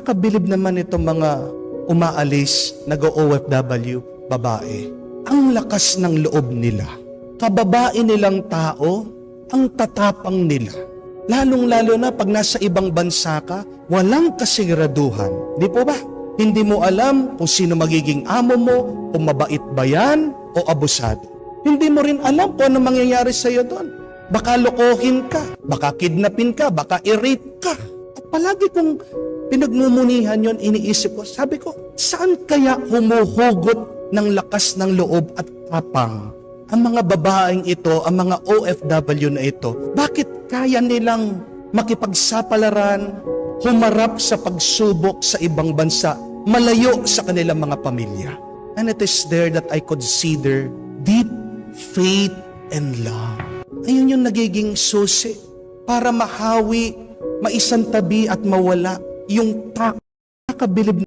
Nakakabilib naman itong mga umaalis, nag-OFW, babae. Ang lakas ng loob nila. Kababae nilang tao, ang tatapang nila. Lalong-lalo na pag nasa ibang bansa ka, walang kasiguraduhan. Di po ba? Hindi mo alam kung sino magiging amo mo, kung mabait ba yan o abusado. Hindi mo rin alam kung ano mangyayari sa'yo doon. Baka lokohin ka, baka kidnapin ka, baka i-rape ka. At palagi kong pinagmumunihan yon, iniisip ko, sabi ko, saan kaya humuhugot ng lakas ng loob at tapang ang mga babaeng ito, ang mga OFW na ito? Bakit kaya nilang makipagsapalaran, humarap sa pagsubok sa ibang bansa, malayo sa kanilang mga pamilya? And it is there that I consider deep faith and love. Ayun yung nagiging susi para mahawi, maisantabi at mawala yung nakakabilib